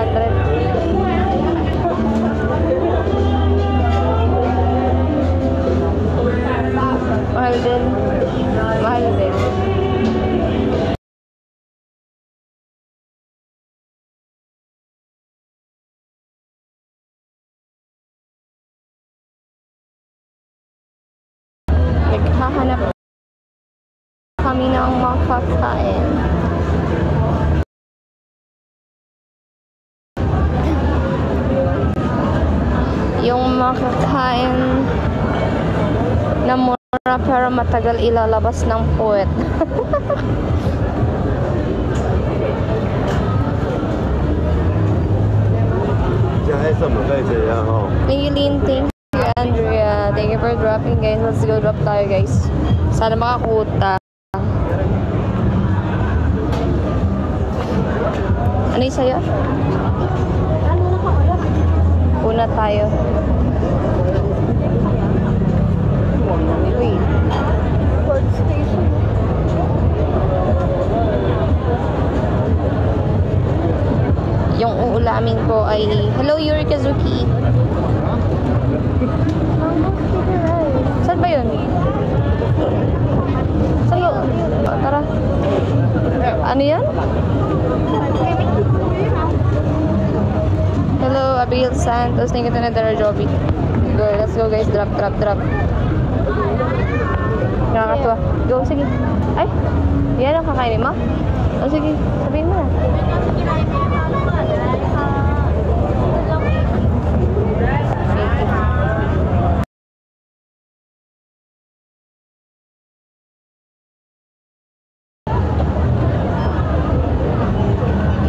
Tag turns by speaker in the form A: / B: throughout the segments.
A: 200. Mahal din. Mahal din. Naghahanap kami ng makakain. Yung makakain na mura pero matagal ilalabas ng puwet. Thank you, Lynn. Thank you, Andrea. Thank you for dropping, guys. Let's go drop tayo, guys. Sana makakuta. Ano yung sa'yo? Una tayo. Wait. Port station. Yung uulamin ko ay... Hello, Yuri Kazuki. Saan ba yun? Saan yun? Oh, tara. Ano yan? Hello, Abigail Santos. Thank you to Nadara Joby. Go, let's go, guys. Drop, drop, drop. Nakakatuwa. Go, sige. Ay, yan ang kakainin mo? O, sige. Sabihin mo na.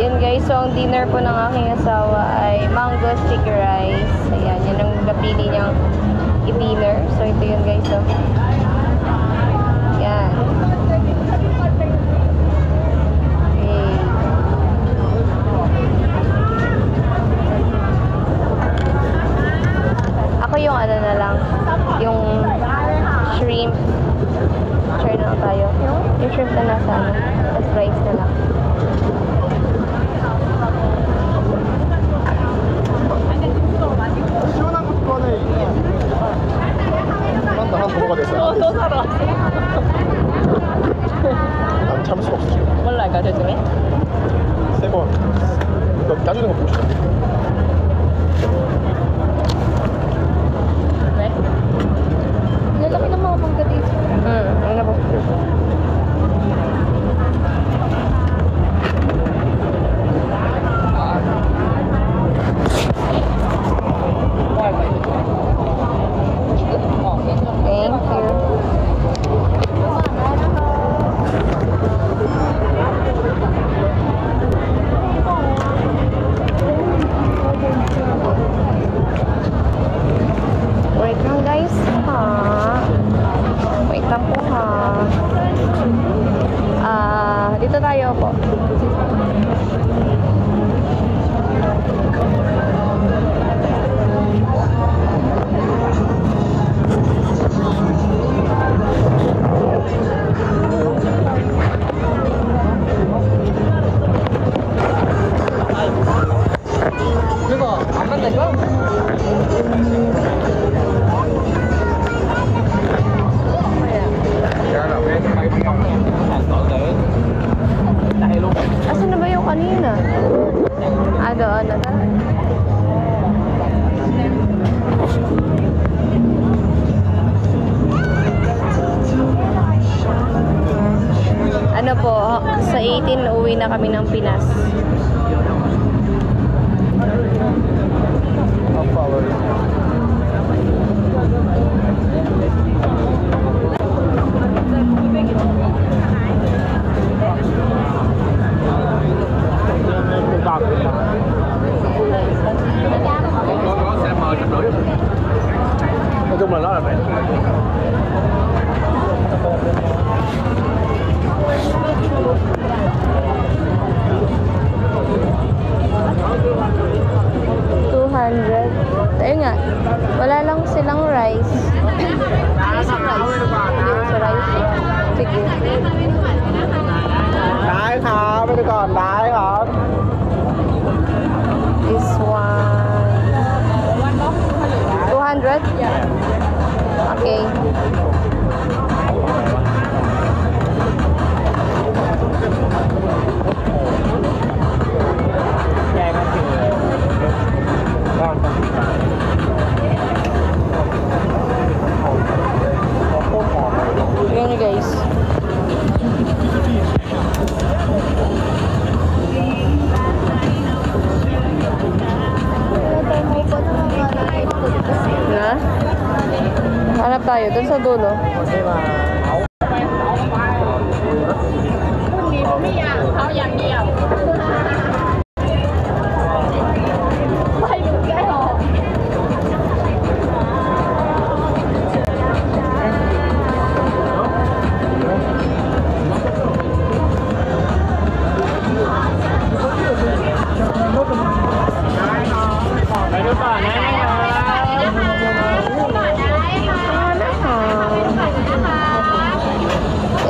A: Yan, guys. So, ang dinner po ng aking asawa ay mango sticky rice. Ayan, yan ang napili niyang i-dinner. So, ito yun, guys. So, yan. Okay. Ako yung ano na lang. Yung shrimp. Try na lang tayo. Yung shrimp na nasa ano. Tapos rice na lang.
B: 또 사러 왔어.
C: 난 참을 수가 없어 지금.
B: 몰라 이거 대중에?
C: 세 번. 이거 까주는 거 보고 싶다.
B: 왜?
A: Lalaki ng mga mangga dito. Ano po? Thank you. Wait lang, guys. Wait lang po, dito tayo po.
B: 그거 안 만나 이거?
A: Asan na ba yung kanina? Doon na. Ano po, sa 18 uwi na kami ng Pinas.
C: I'll follow you. Nói chung là nó là vậy. Ayun nga, wala lang silang rice. Isang rice. Hindi ko sa rice. Sige. ได้ครับไปก่อนได้ครับ
A: This one. 200? Okay. Ayan nyo guys. Na? Hanap tayo dun sa dulo.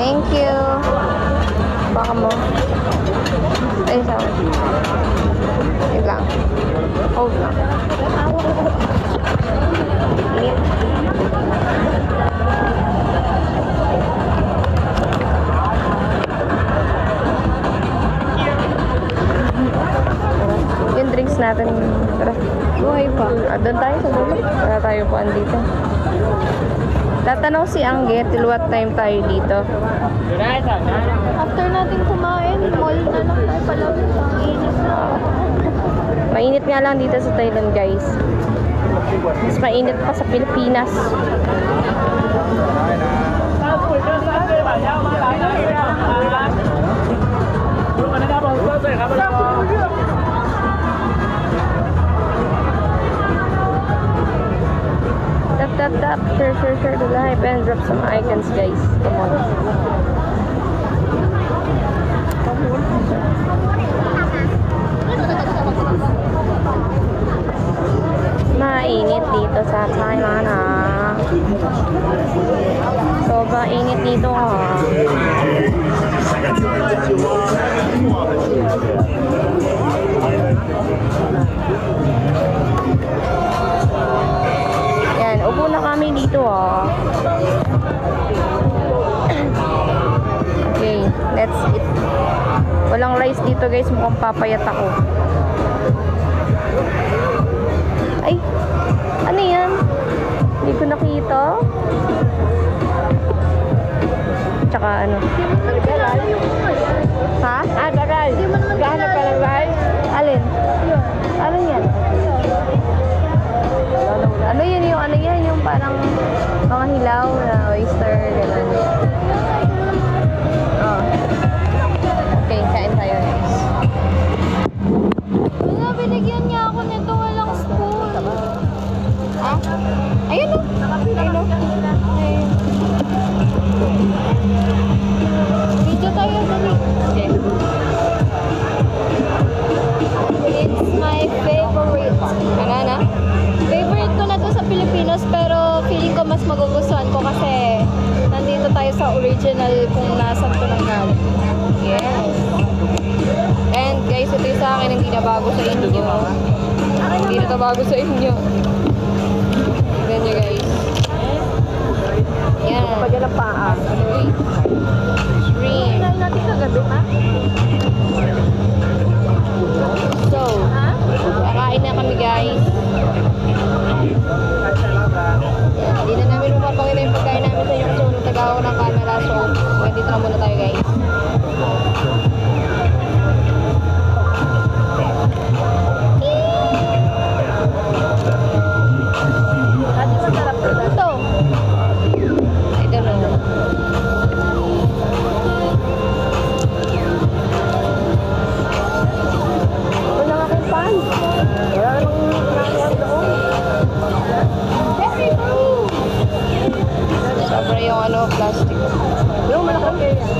A: Thank you. Baka mo. Ay, sawa. Wait lang. Hold lang. Init. Yung drinks natin. Tara. Buhay pa. Doon tayo sa dulo. Wala tayo po andito. Tatanong si Angge till what time tayo dito.
C: After natin kumain, mall na lang tayo pala. Ang init na.
A: Mainit nga lang dito sa Thailand, guys. Mas mainit pa sa Pilipinas. Tap. Share the live and drop some icons, guys. Come on. Mainit dito sa Thailand, ha. Sobrang init dito, ha. Yan, upo na kami dito, ha. Okay, let's eat. Walang rice dito, guys. Mukhang papayat ako. Ay, ano yan? Hindi ko nakita. Tsaka ano? Ha? Tagal. Gahanap ka ng rice? Alin? Ano yan? Ano yun yung ano yan? Yung parang mga hilaw na oyster. Gano'n. Oh. Okay, kain tayo, guys.
C: Wala, binigyan niya ako nito. Walang spoon.
A: Ah? Ayun o. Ayun o. Ayun.
C: Video tayo dali.
A: Okay.
C: It's my favorite.
A: Ano?
C: Favorite ko na to sa Pilipinas, pero feeling ko mas magugustuhan ko kasi nandito tayo sa original kung nasan to nang galing.
A: Yes. And guys, ito yung sa akin hindi na bago sa inyo. Hindi na to bago sa inyo. Tignan nyo, guys. Yan.
B: Pagyan ang paa.
A: Shrimp.
C: Kailan natin kagabi, ha?
A: So, kakain na kami, guys. Hindi na namin mapapakita yung pagkain namin sa inyo kasi unang tagawa ko ng camera. So, dito na muna tayo, guys.
C: Ito.
A: I don't know.
C: Wala nga kang pan.
B: Wala namang nangyari doon.
A: Sobra yung ano, plastic.
B: Yung malaki yan.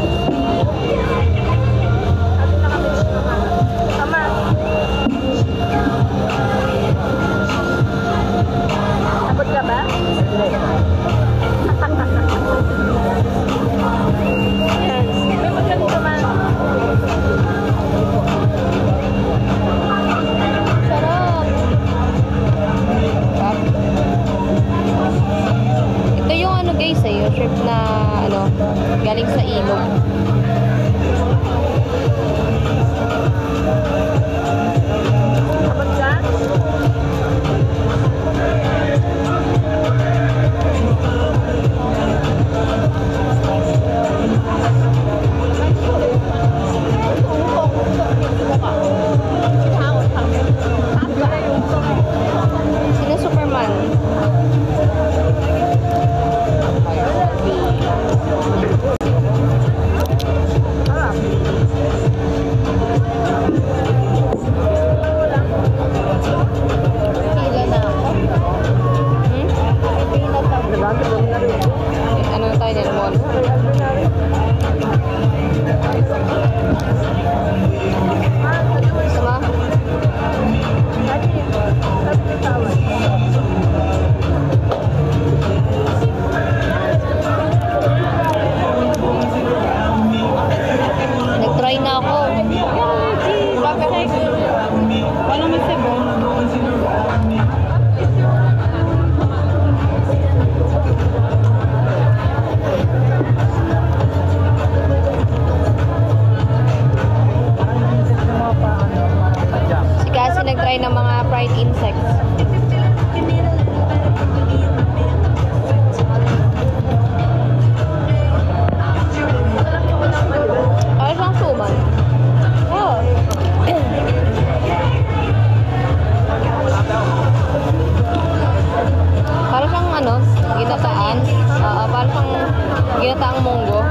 A: white insects. Para siyang suman. Oh. Para siyang ano, ginataan. Para siyang ginataang munggo.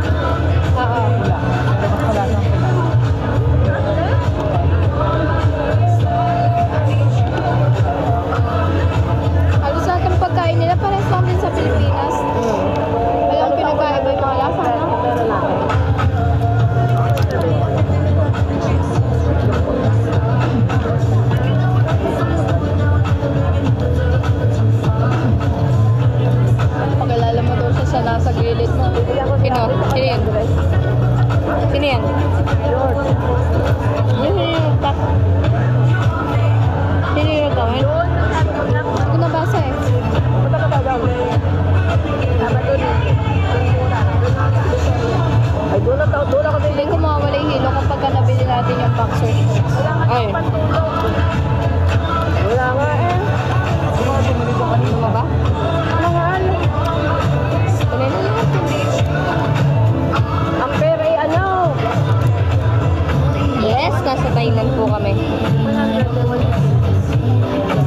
C: Halos lahat ng pagkain nila parehas lang din sa Pilipinas. Walang pinagkaiba yung mga lasa, no?
B: Pero natin.
C: Pag-alala mo daw siya sa nasa gilid mo.
A: Sino? Sino yan? Sino yan? Sino yung top? Sino yung gawin?
C: Hindi ko nabasa eh.
B: Punta ka ba daw? Tama doon eh. Ay, doon ako din.
C: Hindi ko mawawala yung hilo kapag nabili natin yung boxer shorts.
A: Ay.
B: Wala nga eh.
A: Ano mo ba?
B: Ano nga ano?
A: Tuloy na lang.
B: Ang pera ay ano?
A: Yes, nasa Thailand po kami.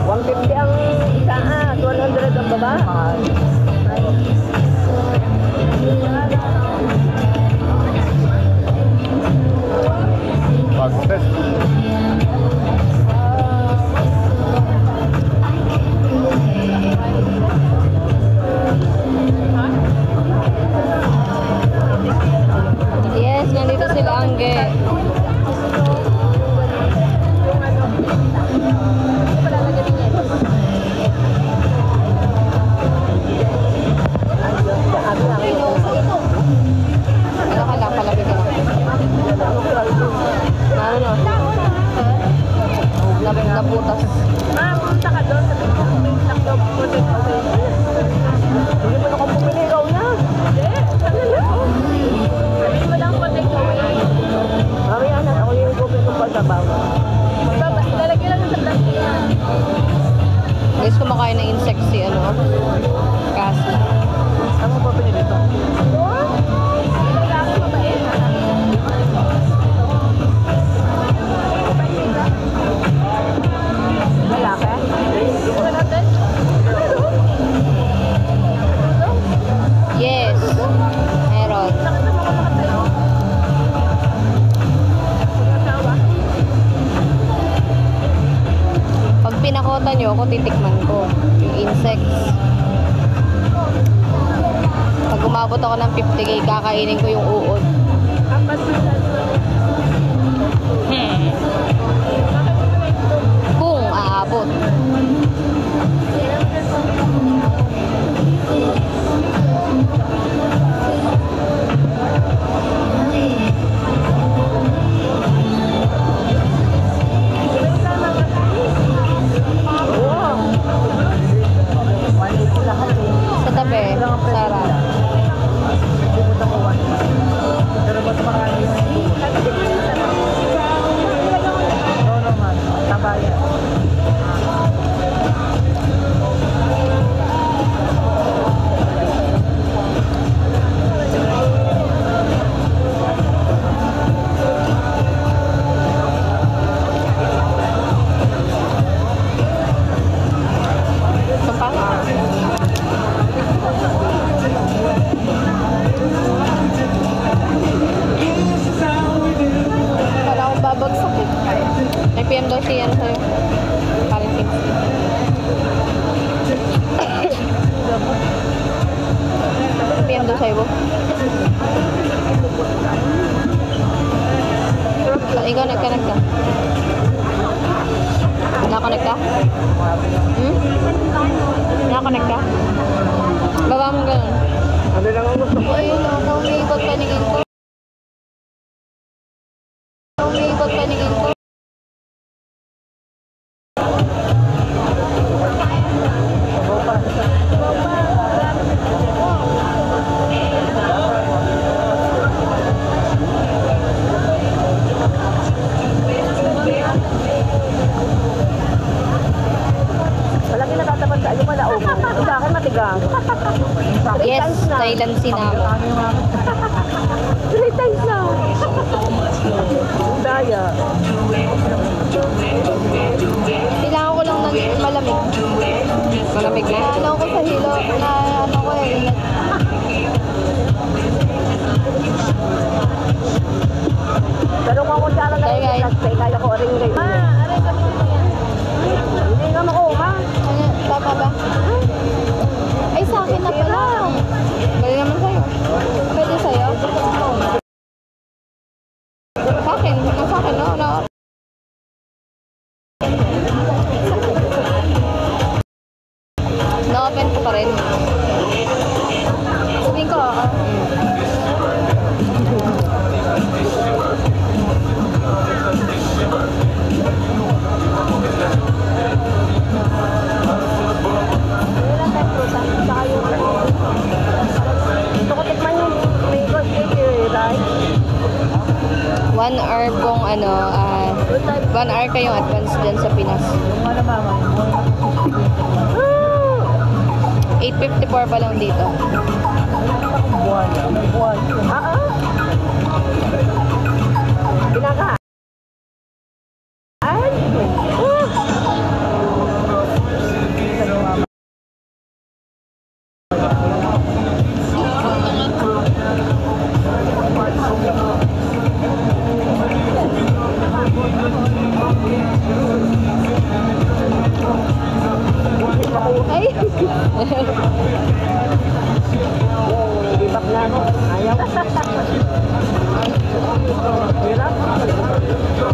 B: 150 ang isa 200 ang baba.
D: Pag-test.
A: Yes, nandito sila Angge. Ano ka lang, palapit ka lang. Ano na? Naputas.
B: Punta ka doon. Sabi ko kung may sakto. Hindi mo na kung pumili. Ikaw na. Hindi. Ano lang? Sabi mo lang po take away. Mamaya na. Ako yung gupin kong pagsabaw. Lalagyan lang sa plastic.
A: Guys, kumakain ng insects si ano? Kasi.
B: Saan mo pa pinili ito? Lalaki?
A: Yes. Meron. Pag pinakota nyo ako, titikman ko yung insects. Pag umabot ako ng 50k, kakainin ko yung uod. Kung aabot. Sa tabi, sarap.
B: Pero ba't marami yung no naman, tabayan.
A: Ito pa.
C: Para akong babagsak eh.
A: May PM daw siya ano sa'yo. Parenting. PM daw sa'yo. Ikaw nag-connect ka? Naka-connect ka? Naka-connect ka? Baba mo ganun.
B: Ano lang ang gusto ko?
C: Ayun, umiikot panigin ko. Umiikot panigin ko.
A: Thailand sinama.
B: 3 times na. Daya.
C: Kailangan ko lang ng malamig.
A: Malamig na.
C: Ano ko sa hilo, na ano ko eh, init.
B: Pero kung ako dyan lang
A: Kaya, guys.
B: kaya ko rin rin. Aray kami na yan. Hindi nga makuha.
C: Ano, tama ba? Ay, sa akin na pala.
A: Pwede naman sa'yo.
C: Pwede sa'yo?
A: Sa akin. Ang sa akin, no? No. Na-open ko pa rin.
C: Sabihin ko,
B: Gusto ko tikman yung mango sticky rice.
A: 1 hour pong ano, 1 hour kayong advance dyan sa Pinas.
B: Yung ano ba?
A: 8.54 pa lang dito.
B: Buwan. Buwan. Pinaka. Ay!
C: ay,
B: Ibak na ako. Ayaw. Hirap.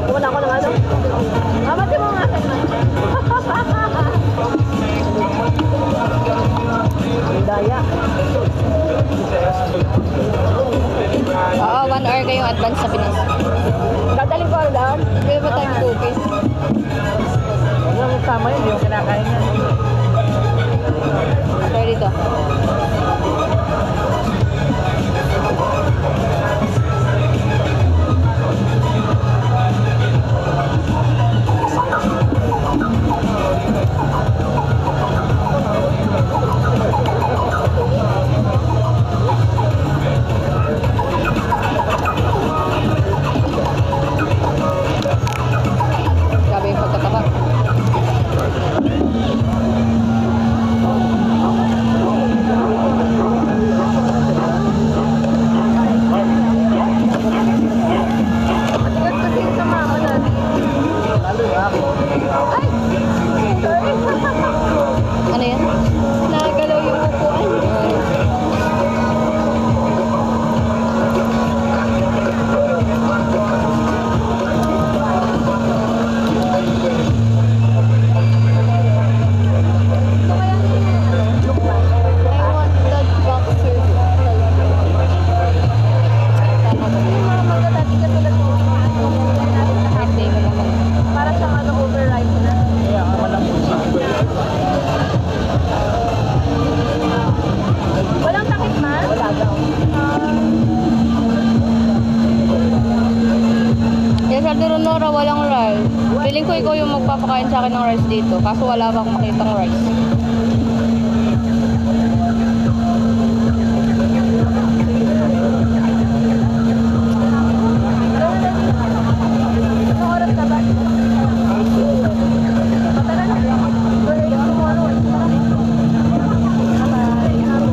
B: Wala ko ng ano. Mamati mo nga. Ang daya.
A: Oo, 1 hour kayong advance sa Pinas.
B: Dadaling ko ang daan.
C: pwede ba tayong cookies?
B: Yung tama yun, yung kinakain niya.
A: After dito. Grabe yung pagkataba.
B: Matigas kasi yung sa mama natin. Lalo ako. Ay! Sorry.
A: Ano yan?
C: Nagalaw yung upuan. I want that boxer.
A: Birthday mo naman.
B: Para siyang ano, overripe na. Kaya ako walang walang takip man? Wala daw.
A: Yes, sa Ronora, walang rice. Feeling ko ikaw yung magpapakain sa akin ng rice dito. Kaso wala bang makitang rice.
B: Anong oras na ba? Patara na.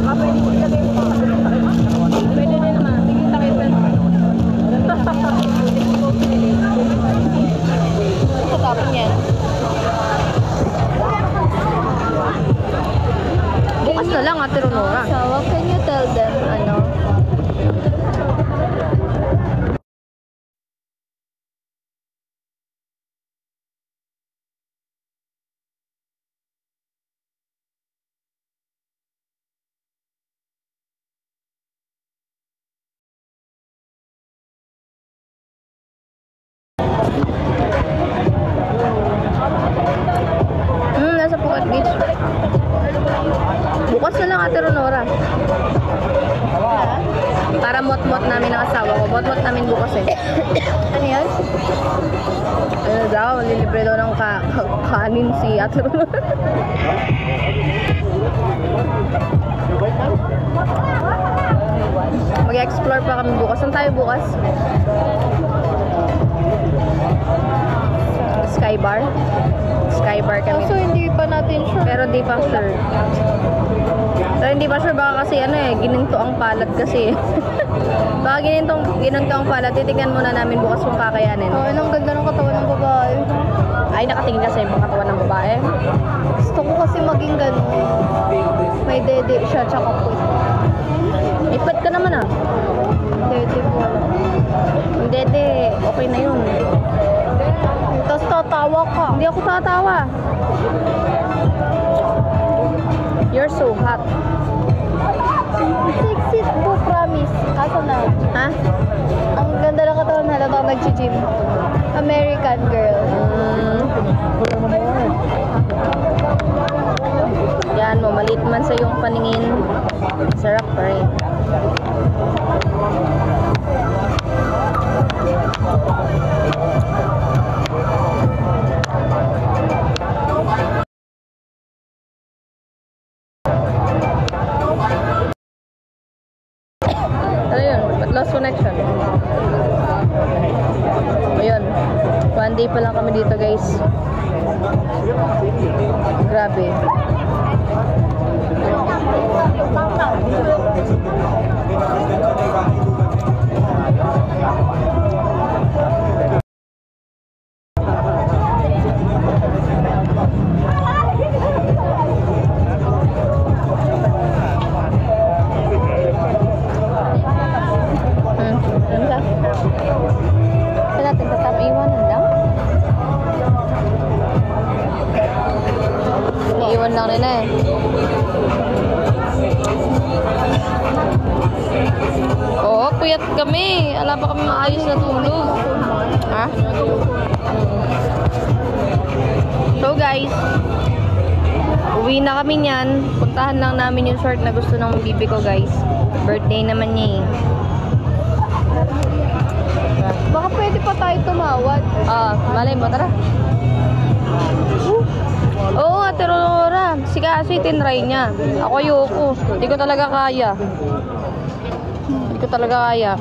B: Pwede ko ilagay mo. Pwede din naman. Sige, takip na.
A: Sa tapon yan. Bukas na lang, Ate Ronora.
C: So, what can you tell them, ano?
A: Nasa Phuket Beach. Bukas na lang, Ate Ronora. Para mot-mot namin ang asawa ko. Mot-mot namin bukas eh.
C: Ano yun?
A: Ano daw, lilibre daw ng kanin si Ate Ronora. Mag-explore pa kami bukas. Saan tayo bukas? Sky Bar? Sky Bar kami.
C: So, hindi pa natin sure.
A: Pero di pa sure. Pero hindi pa sure baka kasi gininto ang palad kasi. Baka gininto ang palad. Titignan muna namin bukas kung kakayanin.
C: Oh, ang ganda ng katawan ng babae.
A: Ay, nakatingin ka sa ibang katawan ng babae.
C: Gusto ko kasi maging ganun. May dede siya, tsaka puwet.
A: Ipat ka naman ah.
C: Dede ko wala.
A: Hindi, okay na yun.
C: Tapos tatawa ka.
A: Hindi ako tatawa. You're so hot.
C: Sexy po, promise. Asa na?
A: Ha?
C: Ang ganda ng katawan, halata nag-gym. American girl.
A: Yan mo, maliit man sa iyong paningin. Sarap pa rin. Ano yun? Ba't lost connection? Ayun. 1 day pa lang kami dito, guys. Grabe. Iiwan lang rin eh. Oo, puyat kami. Ala pa kami maayos na tulog. Ha? So guys, uwi na kami niyan. Puntahan lang namin yung short na gusto ng bibi ko, guys. Birthday naman niya eh.
C: Baka pwede pa tayo tumawad.
A: Malay mo, tara. Oo, Ate Aurora. Si kasi tinry niya. Ako ayoko. Hindi ko talaga kaya. Hindi ko talaga kaya.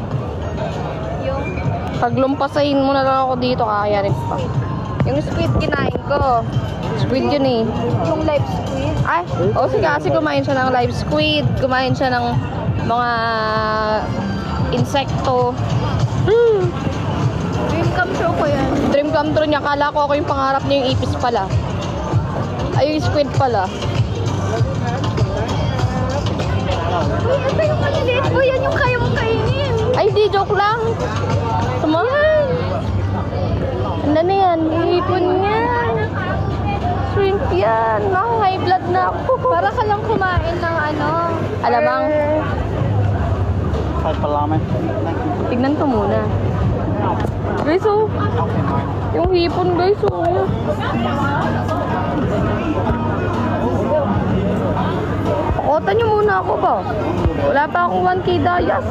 A: Paglumpasahin mo na lang ako dito, kakayanin pa. Yung squid kinain ko. Squid yun eh.
C: Yung live squid.
A: Ay, si kasi kumain siya ng live squid. Kumain siya ng mga insekto.
C: Dream come true ko yan.
A: Dream come true niya. Kala ko ako yung pangarap niya yung ipis pala. Ay, yung squid pala.
C: Uy, ito yung maliliit ko. Yan yung kaya mong kainin.
A: Ay, di, joke lang. Tumahan. Ano na yan? Ipon yan. Shrimp yan. High blood na ako.
C: Para ka lang kumain ng ano.
A: Alamang. Tignan ko muna. Guys, oh. Yung hipon, guys, oh. Pakotan nyo muna ako ba? Wala pa akong 1K dayas.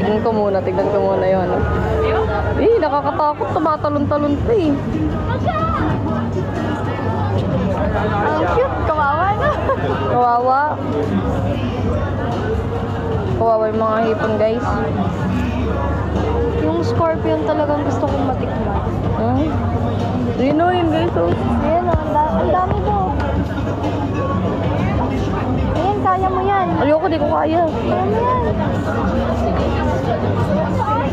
A: Tignan ko muna yun. Nakakatakot. Tumatalon-talon pa eh.
C: Ang cute. Kawawa na.
A: Kawawa. Kawawa yung mga hipon, guys.
C: Yung scorpion talagang gusto kong matikman.
A: Yun guys, oh.
C: Ayan, ang dami po. Ayan, kaya mo yan.
A: Ayoko, di ko kaya.
C: Kaya mo yan.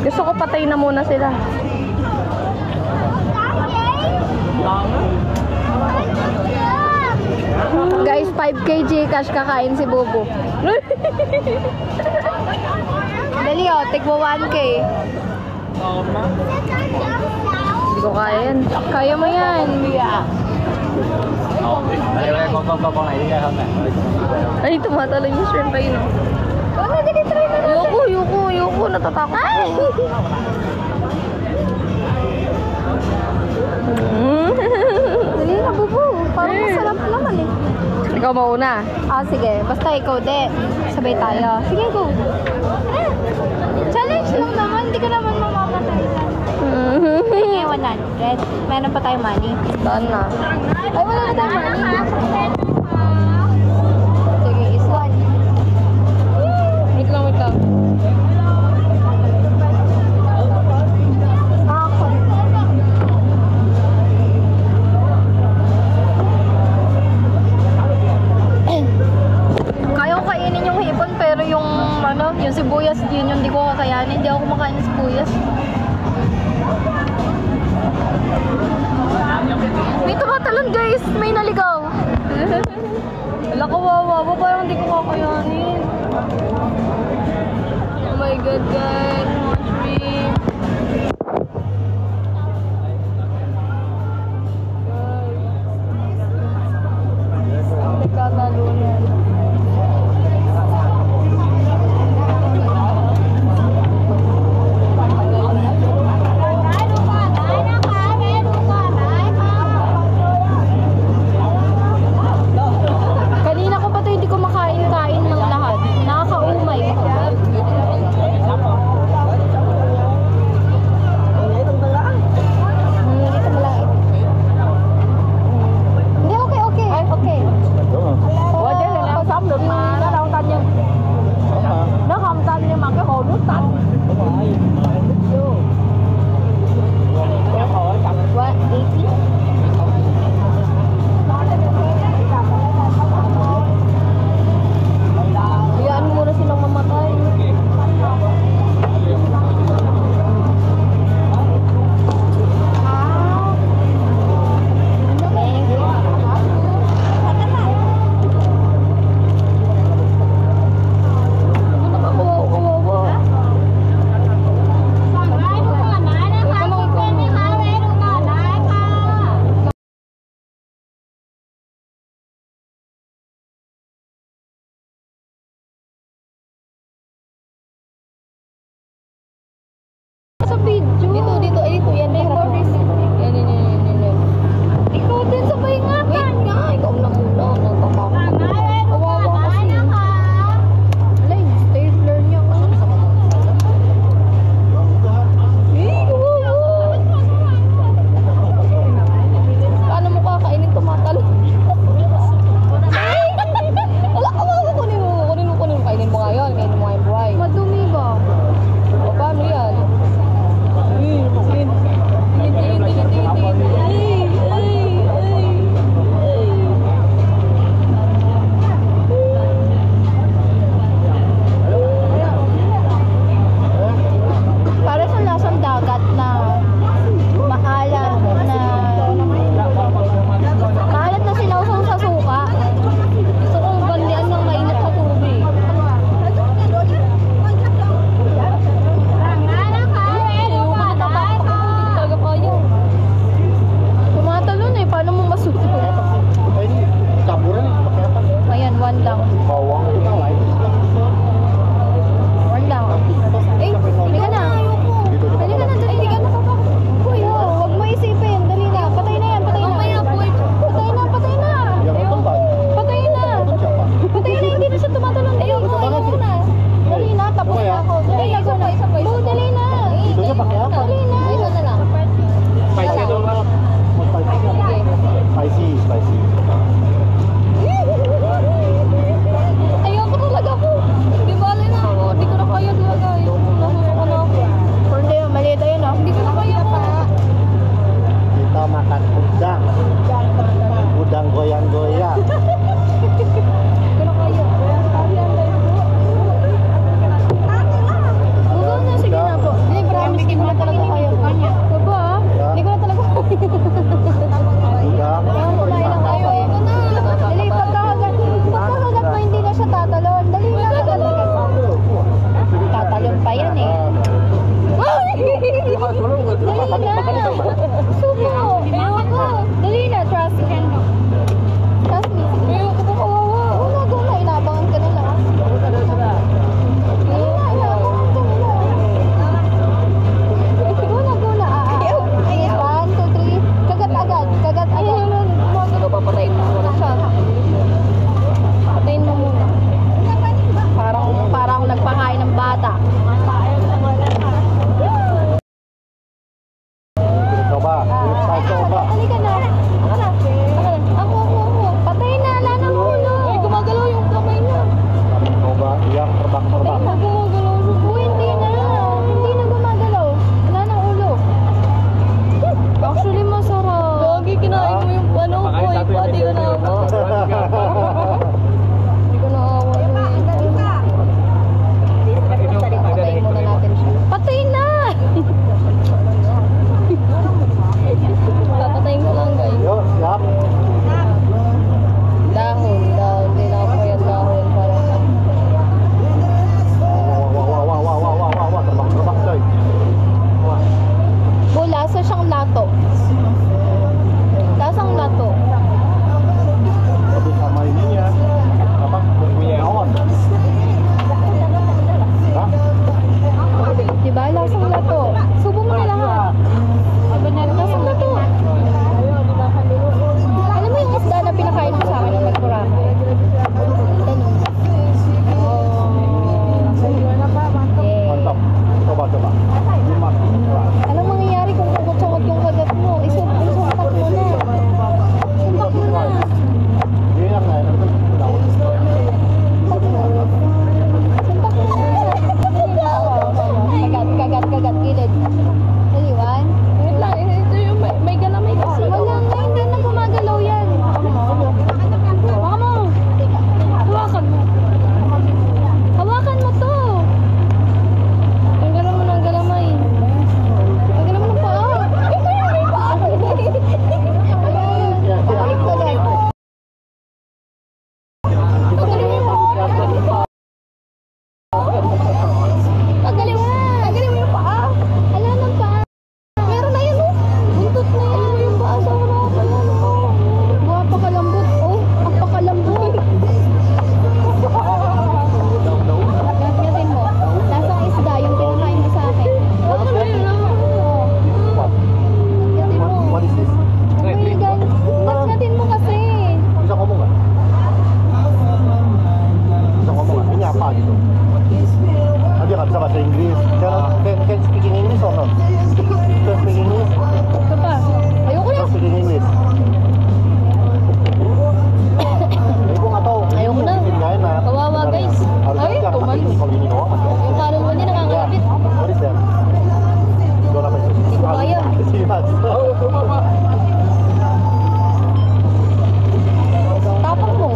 A: Gusto ko patay na muna sila.
C: Guys, 5K Gcash kakain si Bobo. Dali oh, tigmo 1K.
A: Hindi ko kaya yan.
C: Kaya mo yan.
A: Ay, tumatalon yung shrimp pa yun.
C: Ano, dali try na natin.
A: Ayoko. Natatakot ako.
C: Dali na, Bobo. Parang masarap naman eh.
A: Ikaw mauna.
C: Sige. Basta ikaw, de. Sabay tayo. Sige, go. Challenge lang naman. Hindi ka naman mamamatay na. Sige, 100. Meron pa tayong money.
A: Saan na?
C: Ay, wala na tayong money. Sige, is 1. yun yung di ko kakayanin. Hindi ako kumakain ng sibuyas. May tumatalon guys! May naligaw! Wala, kawawa ba? Parang di ko kakayanin. Oh my god guys! Watch me! Nagkatalunan. Kanina ko pa to hindi ko makain-kain ng lahat. Nakakaumay.
D: coba. You must try.
C: Anong mangyayari kung kukutsakot yung kagat mo? Isuntak mo na. Suntak mo na.
D: Yun lang na.
C: Kagat, gilid. Naliwan?
B: Wait lang, ito yung may galamay kasi.
C: Wala nga, hindi na gumagalaw yan. Baka mo. Hawakan mo. Hawakan mo to.
B: Tanggalan mo ng galamay.
C: Tanggalan mo ng paa. Ito yung may paa. Tanggalin mo. Tanggalin mo yung paa. Ala ng paa. Meron na yun, oh. Buntot na yan. Alam mo yung paa sa harap. Ayan, oh. Buha pa kalambot. Oh, ang pakalambot. Gat-gatin mo. Lasang isda yung pinakain mo sa akin. Gat-gatin mo.
D: What is this?
C: Gat-gatin mo kasi.
D: Bisa ngomong nggak? Bisa ngomong nggak? Ini apa gitu? Ah, dia nggak bisa bahasa Inggris. Can speaking English or not? Can speak English?
B: Ito pa.
C: Ayoko na.
D: Can speaking English? Jadi gua nggak tahu.
B: Ayoko na.
D: Bikin nggak enak.
B: Kawawa, guys.
D: Harusnya
B: Ay,
D: jangan
B: tumal.
D: pakai ini. Kalau ini doang masih oke.
B: Yung kaluluwa niya
D: Ya,
B: nakangapit.
D: what is that? Doon apa itu?
B: Hindi ko kaya.
D: Simas.
C: Tapang mo.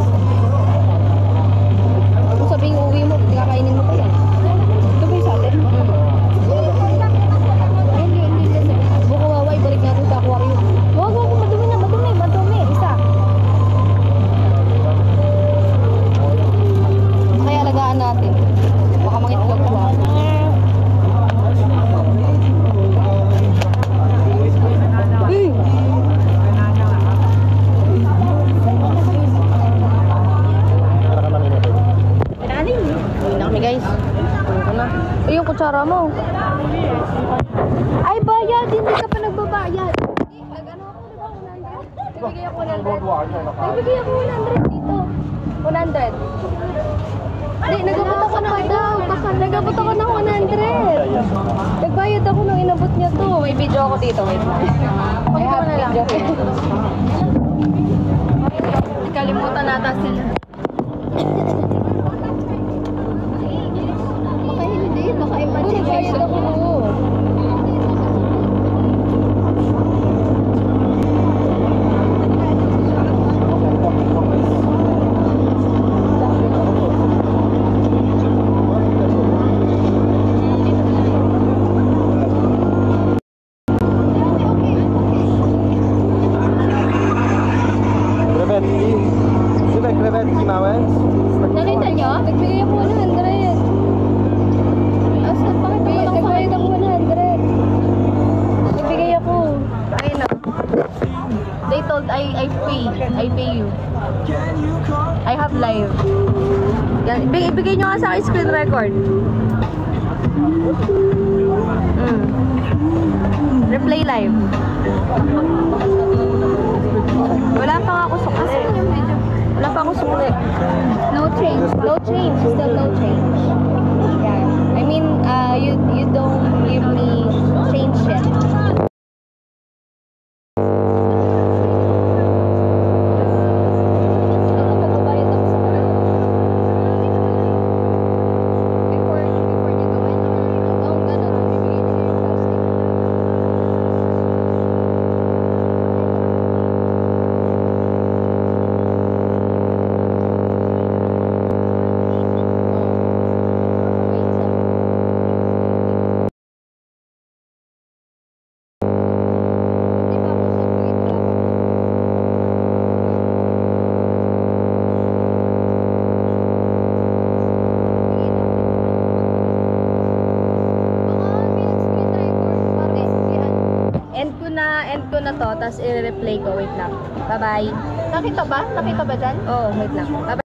C: Kung sabing uwi mo, kakainin mo pa yan. Ito ba yung sa atin? Hindi. Buka wawa, ibalik natin sa aquarium. Wag, madumi na, madumi. Isa. Kaya alagaan natin. Baka mangitlog ko.
D: Karena kan ini apa?
B: Uwi na kami, guys. Uwi ko na. Ay, yung kutsara mo.
C: Ay, bayad! Hindi ka pa nagbabayad. Nag-ano ako, diba? 100. Nagbigay ako 100.
D: Dua-dua aja enak.
C: Nagbigay ako 100 dito. 100. Hindi, nagabot ako ng Nagabot ako ng 100.
D: Iya.
C: Nagbayad ako nung inabot niya to.
B: May video ako dito. Wait.
C: I have video.
B: Kalimutan nata sila.
C: Baka hindi, baka imagination. Nagbayad ako.
D: Krewetki. Sywe krewetki małe.
C: Nakita niyo? Nagbigay ako 100. Asa, bakit nagbayad ako 100? Nagbigay ako.
B: Ayun na. They told I pay you. I have live. Yan, ibigay nyo nga sa akin screen record. Replay live. Wala pa nga ako sukli. Wala pa ako sukli.
C: No change. No change. Still no change. Yeah. I mean, you don't give me change yet. Magbabayad ako sa kanila. Before niya gawin. Oo, ganun. Bibigay niya yung plastic. Wait, sir. Hindi pa ako sa bigay wala pa. Bigay natin. Baka may nag-screen record para sabihan.
B: End ko na to, tapos i-replay ko. Wait lang. Bye-bye.
C: Nakita ba? Nakita ba dyan?
B: Oh, wait lang. Bye-bye.